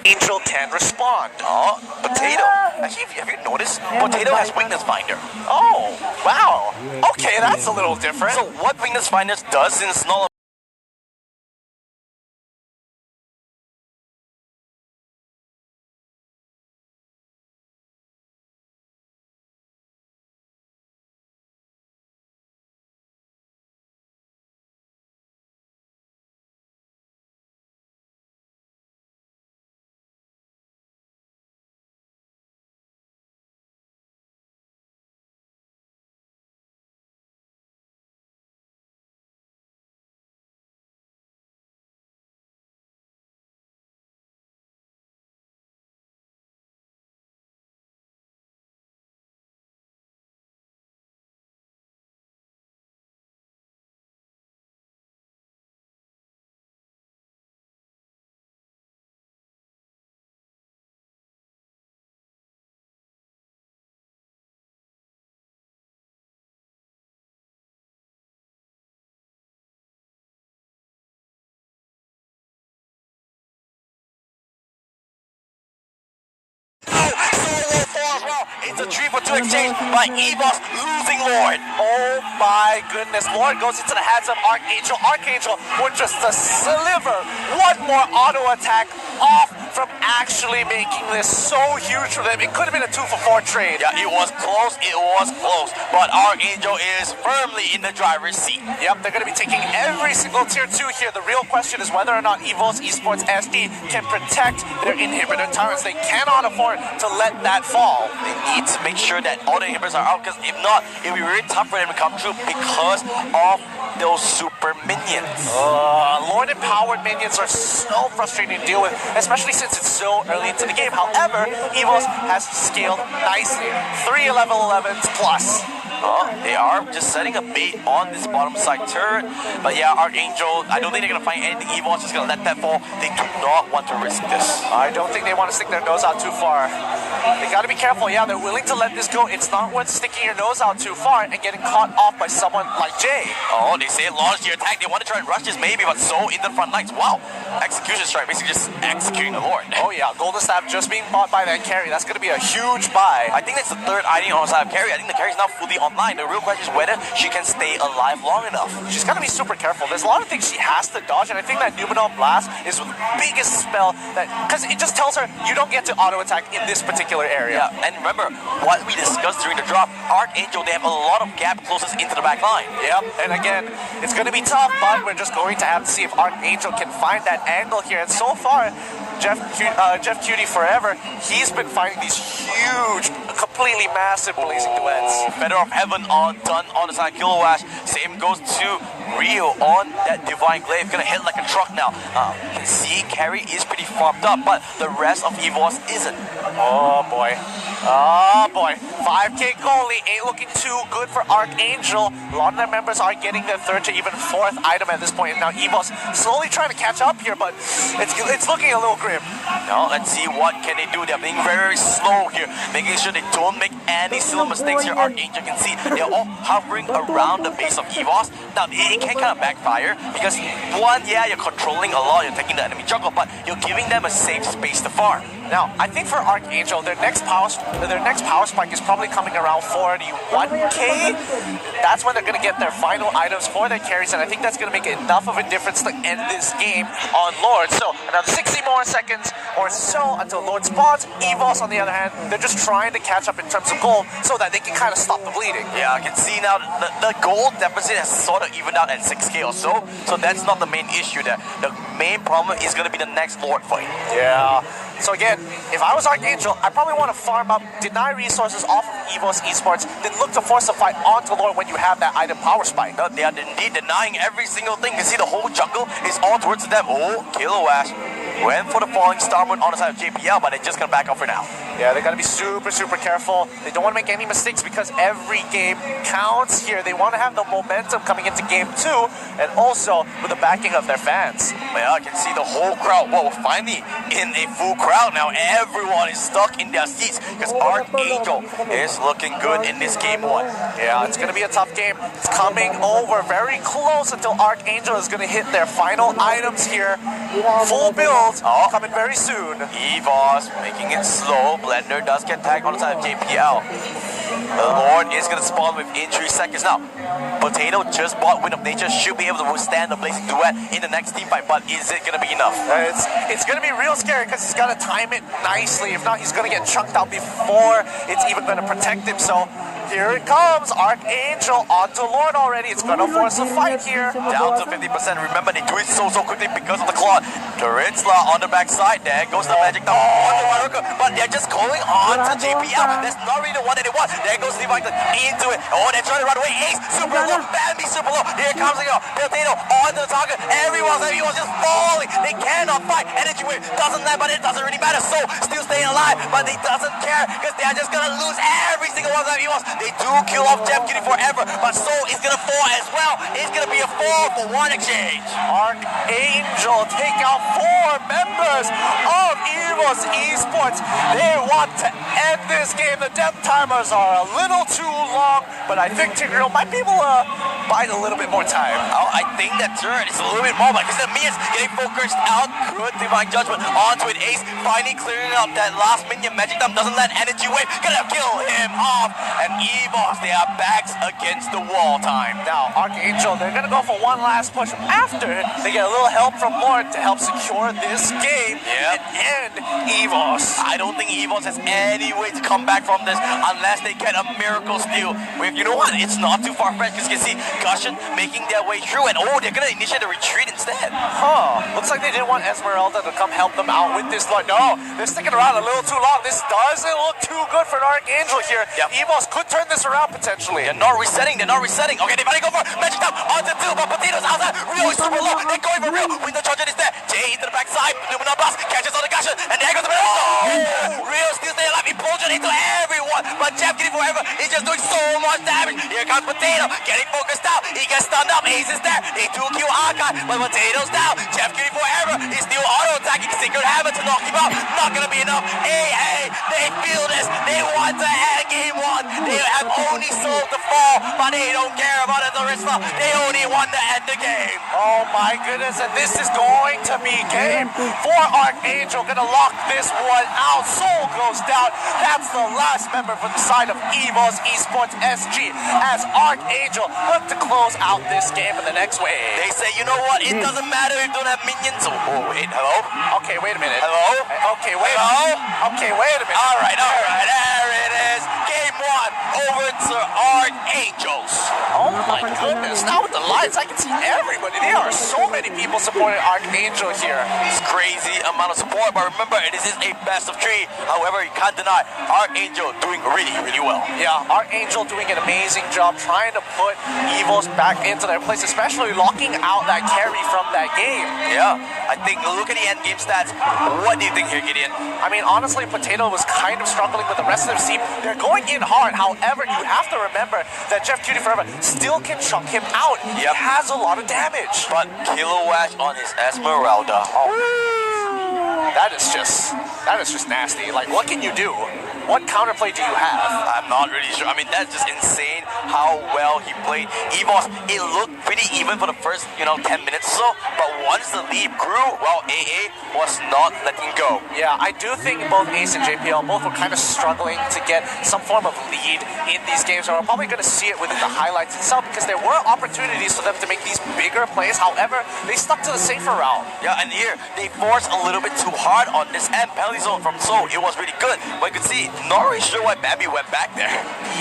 Angel can respond. Oh, Potato. Actually, have you noticed? Potato has weakness finder. Oh, wow. Okay, that's a little different. So what weakness finder does in Snow? It's a 3-for-2 exchange by EVOS losing Lord. Oh my goodness. Lord goes into the hands of Arkangel. Arkangel with just a sliver. One more auto attack off from actually making this so huge for them. It could have been a 2-for-4 trade. Yeah, it was close. It was close. But Arkangel is firmly in the driver's seat. Yep, they're going to be taking every single tier 2 here. The real question is whether or not EVOS Esports SD can protect their inhibitor towers. They cannot afford to let that fall. They need to make sure that all the inhibitors are out, because if not, it'll be very tough for them to come through because of those super minions. Lord empowered minions are so frustrating to deal with, especially since it's so early into the game. However, EVOS has scaled nicely. 3 level 11s plus. They are just setting a bait on this bottom side turret. But yeah, Arkangel, I don't think they're going to find anything. EVOS is going to let that fall. They do not want to risk this. I don't think they want to stick their nose out too far. They got to be careful. Yeah, they're willing to let this go. It's not worth sticking your nose out too far and getting caught off by someone like Jay. Oh, they say launch the attack. They want to try and rush this maybe, but so in the front lines. Wow. Execution strike, basically just executing the Lord. Oh yeah, Golden Staff just being bought by that carry. That's going to be a huge buy. I think that's the third item on the side of carry. I think the carry is now fully online. The real question is whether she can stay alive long enough. She's got to be super careful. There's a lot of things she has to dodge, and I think that Numenor Blast is the biggest spell that, because it just tells her you don't get to auto attack in this particular area. Yeah, and remember what we discussed during the drop, Arkangel, they have a lot of gap closest into the back line. Yep, and again, it's going to be tough, but we're just going to have to see if Arkangel can find that angle here. And so far, Jeff Cutie Forever, he's been finding these huge, completely massive blazing duets. Feather of Heaven done on the side of Kilowatt. Same goes to Rio on that Divine Glaive. Gonna hit like a truck now. You can see carry is pretty farmed up, but the rest of EVOS isn't. Oh boy. Oh boy. 5k goalie ain't looking too good for Arkangel. A lot of their members are getting their third to even fourth item at this point. And now EVOS slowly trying to catch up here, but it's looking a little grim. Now let's see what can they do. They're being very, very slow here, making sure they don't make any silly mistakes here. Arkangel can see they're all hovering around the base of EVOS. Now it can kind of backfire because one, yeah, you're controlling a lot, you're taking the enemy jungle, but you're giving them a safe space to farm. Now, I think for Arkangel, their next power spike is probably coming around 41k. That's when they're going to get their final items for their carries, and I think that's going to make enough of a difference to end this game on Lord. So, another 60 more seconds or so until Lord spawns. EVOS, on the other hand, they're just trying to catch up in terms of gold so that they can kind of stop the bleeding. Yeah, I can see now the gold deficit has sort of evened out at 6k or so, so that's not the main issue there. The main problem is going to be the next Lord fight. Yeah. So again, if I was Arkangel, I probably want to farm up, deny resources off of EVOS Esports, then look to force a fight onto Lord when you have that item power spike. No, they are indeed denying every single thing. You see the whole jungle is all towards them. Oh, Kilowatt went for the falling star moon on the side of JPL, but they're just going to back off for now. Yeah, they got to be super, super careful. They don't want to make any mistakes because every game counts here. They want to have the momentum coming into game 2 and also with the backing of their fans. Yeah, I can see the whole crowd. Well, we're finally in a full crowd now. Everyone is stuck in their seats because Arkangel is looking good in this game 1. Yeah, it's going to be a tough game. It's coming over very close until Arkangel is going to hit their final items here. Full build coming very soon. EVOS making it slow. Blender does get tagged on the side of JPL. The Lord is going to spawn within 3 seconds now. Potato just bought Wind of Nature, should be able to withstand the Blazing Duet in the next team fight, but is it going to be enough? It's going to be real scary because he's got to time it nicely. If not, he's going to get chunked out before it's even going to protect him. So here it comes. Arkangel onto Lord already. It's going to force a fight here. Down to 50%. Remember, they do it so quickly because of the claw. Taritzla on the backside. There goes the magic down onto Maruka, but they're just calling on to JPL. That's not really the one that they want. There goes Levi into it. Oh, they're trying to run away. Ace, super low. Bambi, super low. Here comes the Potato onto the target. Everyone's just falling. They cannot fight. Energy wave doesn't land, but it doesn't really matter. So, still staying alive, but they doesn't care because they are just going to lose every single one of them. They do kill off Jeff Kitty forever, but So is going to fall as well. It's going to be a 4-for-1 exchange. Arkangel take out 4 members of EVOS Esports. They want to end this game. The death timers are a little too long, but I think Tigreal might be able to bide a little bit more time. Oh, I think that turn is a little bit more, because the Mia's getting focused out. Good Divine Judgment onto it. Ace finally clearing up that last minion. Magic Thumb doesn't let energy wave. Gonna kill him off. And EVOS, they are backs against the wall time. Now, Arkangel, they're gonna go for one last push after they get a little help from Lord to help secure this game and end EVOS. I don't think EVOS has any way to come back from this unless they get a miracle steal. With, you know what? It's not too far-fetched, because you can see Gushon making their way through, and they're gonna initiate a retreat instead. Looks like they didn't want Esmeralda to come help them out with this Lord. No, they're sticking around a little too long. This doesn't look too good for an Arkangel here. EVOS could turn this around potentially. They're not resetting. Okay, they finally go for Magic Thumb onto 2, but Potato's outside. Rio is super low. They're going for Rio. Window Charger is there. Jay into the backside. Lumina Blast catches on the Gushon, and there goes the Rio still staying alive. Implosion into everyone, but Jeff Kitty forever is just doing so much damage. Here comes Potato, getting focused out. He gets stunned up. Ace is there. They do kill Archive, but Potato's down. Jeff Kitty forever is still auto-attacking. Secret Hammer to knock him out. Not gonna be enough. Hey, they feel this. They want to end game 1. They have only sold the fall, but they don't care about it. They only want to end the game. Oh my goodness, and this is going to be game 4. Arkangel gonna lock this one out. Soul goes down. That's the last member from the side of EVOS Esports SG as Arkangel look to close out this game in the next wave. They say, you know what? It doesn't matter if you don't have minions. Oh, wait, hello? Okay, wait a minute. Hello? Okay, wait. Hello? Okay, wait a minute. All right. There it is. Game 1 over to Arkangels. Oh my goodness. Now with the lights, I can see everybody. There are so many people supporting Arkangel here. It's crazy amount of support, but remember, this is a best of 3. However, you can't deny Arkangel doing really, really well. Yeah, Arkangel doing an amazing job trying to put EVOS back into their place, especially locking out that carry from that game. Yeah, I think, look at the end game stats. What do you think here, Gideon? I mean, honestly, Potato was kind of struggling with the rest of their team. They're going in hard. However, you have to remember that Jeff Cutie Forever still can chunk him out. He has a lot of damage. But Kilowatt on his Esmeralda. That is just nasty. Like, what can you do? What counterplay do you have? I'm not really sure. I mean, that's just insane how well he played. EVOS, it looked pretty even for the first, 10 minutes or so, but once the lead grew, well, AA was not letting go. Yeah, I do think both Ace and JPL both were kind of struggling to get some form of lead in these games, and we're probably going to see it within the highlights itself, because there were opportunities for them to make these bigger plays. However, they stuck to the safer route. Yeah, and here, they forced a little bit too hard on this end penalty zone from Soul. It was really good, but you could see, not really sure why Bambi went back there.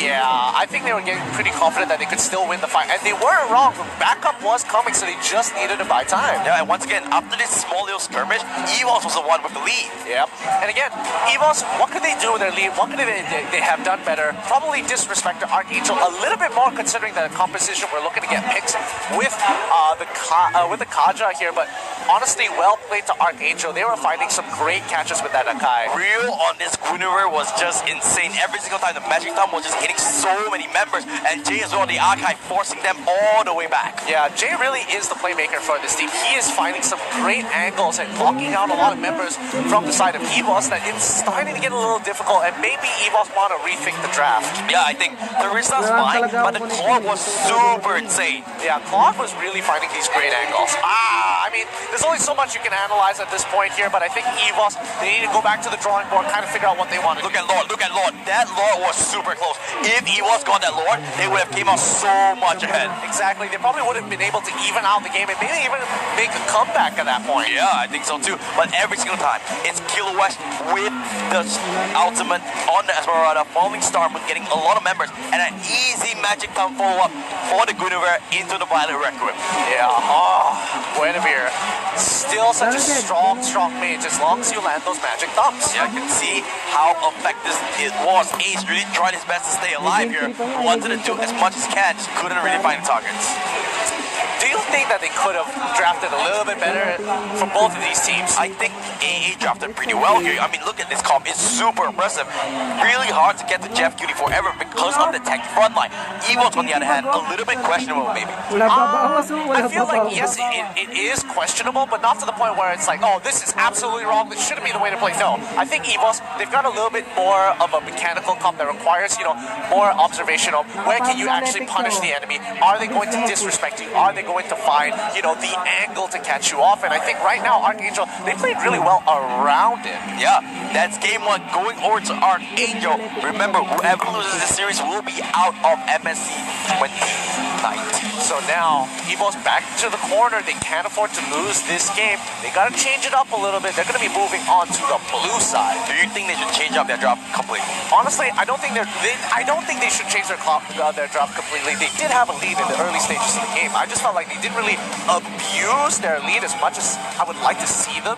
Yeah, I think they were getting pretty confident that they could still win the fight, and they weren't wrong. The backup was coming, so they just needed to buy time. Yeah, and once again, after this small little skirmish, EVOS was the one with the lead. Yep. And again, EVOS, what could they do with their lead? What could they have done better? Probably disrespect to Arkangel a little bit more, considering the composition we're looking to get picks with the Kaja here. But honestly, well played to Arkangel. They were fighting finding some great catches with that Akai. Real on this Guinevere was just insane. Every single time the Magic Thumb was just hitting so many members, and Jay as well, the archive, forcing them all the way back. Yeah, Jay really is the playmaker for this team. He is finding some great angles and blocking out a lot of members from the side of EVOS that it's starting to get a little difficult, and maybe EVOS want to rethink the draft. Yeah, I think Tharisa's fine, but the Claw was super insane. Yeah, Claude was really finding these great angles. I mean, there's only so much you can analyze at this point here, but I think EVOS, they need to go back to the drawing board, kind of figure out what they want to do. Look at Lord. That Lord was super close. If EVOS got that Lord, they would have came out so much ahead. Exactly. They probably would have been able to even out the game and maybe even make a comeback at that point. Yeah, I think so too. But every single time, it's Killer West with the ultimate on the Esmeralda, Falling Star Moon, getting a lot of members, and an easy Magic Thumb follow-up for the Guinevere into the Violet Requiem. Yeah, Guinevere. Still such a strong mage as long as you land those Magic Thumbs. Yeah, I can see how effective it was. Ace really tried his best to stay alive here. Wanted to do as much as he can, just couldn't really find the targets. Do you think that they could have drafted a little bit better for both of these teams? I think AA drafted pretty well here. I mean, look at this comp. It's super impressive. Really hard to get to Jeff Cutie forever because of the tech frontline. EVOS, on the other hand, a little bit questionable, maybe. I feel like, yes, it is questionable, but not to the point where it's like, oh, this is absolutely wrong. This shouldn't be the way to play. No, I think EVOS, they've got a little bit more of a mechanical comp that requires, more observational. Where can you actually punish the enemy? Are they going to disrespect you? Are they going to find, the angle to catch you off? And I think right now, Arkangel, they played really well around it. Yeah, that's game one. Going over to Arkangel. Remember, whoever loses this series will be out of MSC 2019. So now, EVOS back to the corner. They can't afford to lose this game. They got to change it up a little bit. They're going to be moving on to the blue side. Do you think they should change up their drop completely? Honestly, I don't think they should change their drop completely. They did have a lead in the early stages of the game. I just felt like they didn't really abuse their lead as much as I would like to see them.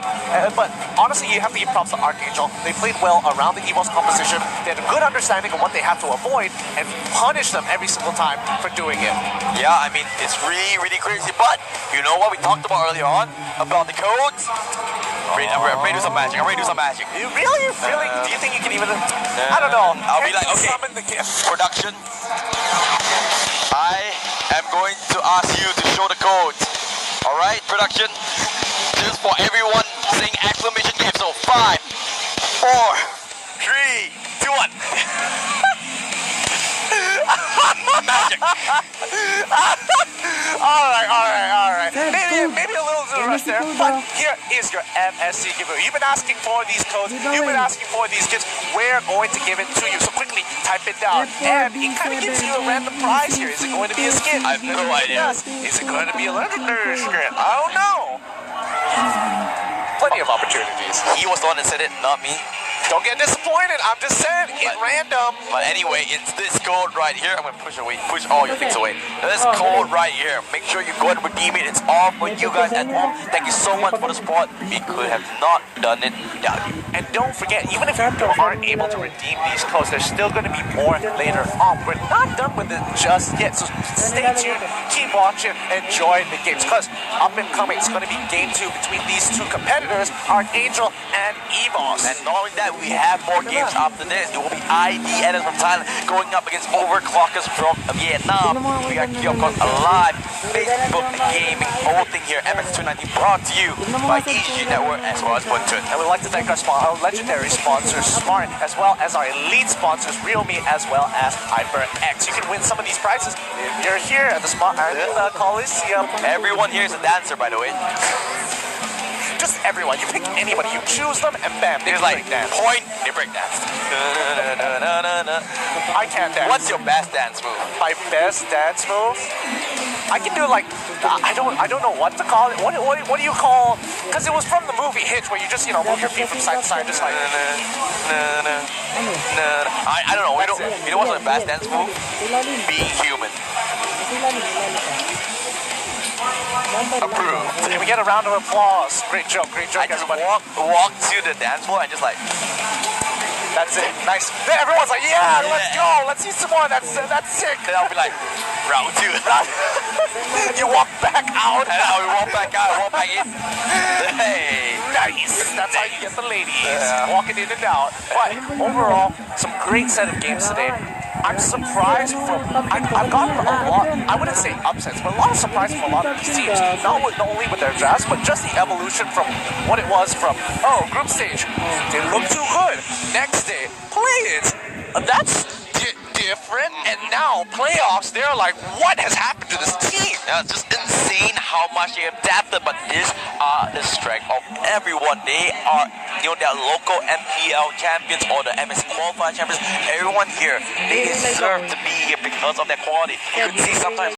But honestly, you have to give props to Arkangel. They played well around the EVOS composition. They had a good understanding of what they have to avoid and punish them every single time for doing it. Yeah, I mean, it's really crazy. But you know what we talked about earlier on about the codes? I'm ready to do some magic. You really? Do you think you can even? I don't know. I'll be like, okay, summon the gift. production. I am going to ask you to show the codes. All right, production. Just for everyone saying exclamation gift. So 5, 4, 3, 2, 1. Magic. All right. Maybe a little to the rest there, but here is your MSC giveaway. You've been asking for these codes, you've been asking for these gifts. We're going to give it to you. So quickly type it down, and it kind of gives you a random prize here. Is it going to be a skin? I have no idea. Yes. Is it going to be a legendary skin? I don't know. Plenty of opportunities. He was the one that said it, not me. Don't get disappointed. I'm just saying, it's random. But anyway, it's this code right here. I'm gonna push all your things away. This code right here. Make sure you go and redeem it. It's all for you guys at home. Thank you so much for the support. We could have not done it without you. And don't forget, even if you aren't able to redeem these codes, there's still going to be more later on. We're not done with it just yet, so stay tuned, keep watching, enjoy the games, because up and coming, it's going to be game 2 between these two competitors, Arkangel and EVOS. And not only that, we have more games after this. It will be IDNS from Thailand going up against Overclockers from Vietnam. We got Kyokon Alive, Facebook Gaming, whole thing here, MS219, brought to you by EG Network as well as Buntun. And we'd like to thank our legendary sponsors, Smart, as well as our elite sponsors, Realme, as well as HyperX. You can win some of these prizes if you're here at the Coliseum. Everyone here is a dancer, by the way. Just everyone. You pick anybody, you choose them, and bam, they like dance. Point, they break dance. I can't dance. What's your best dance move? My best dance move? I can do like, I don't know what to call it. What do you call? Because it was from the movie Hitch, where you just move your feet from side to side, just like. I don't know. You know what's my best dance move? Being human. Approved. And we get a round of applause. Great joke, I just everybody. walk to the dance floor and just like. That's it. Nice. Everyone's like, yeah, let's go. Let's see some more. That's sick. Then I'll be like, round 2. You walk back out. And now we walk back out, walk back in. Hey. Nice. That's trying to get the ladies walking in and out. But overall, some great set of games today. I'm surprised from. I've gotten a lot. I wouldn't say upsets, but a lot of surprise from a lot of these teams. Not only with their drafts, but just the evolution from what it was from group stage. Didn't look too good. Next day, play it. That's different. And now playoffs, they're like, what has happened to this team? Yeah, it's just insane how much they adapted, but this the strength of everyone. They are, their local MPL champions or the MS qualifier champions. Everyone here, they deserve to be here because of their quality. You could see sometimes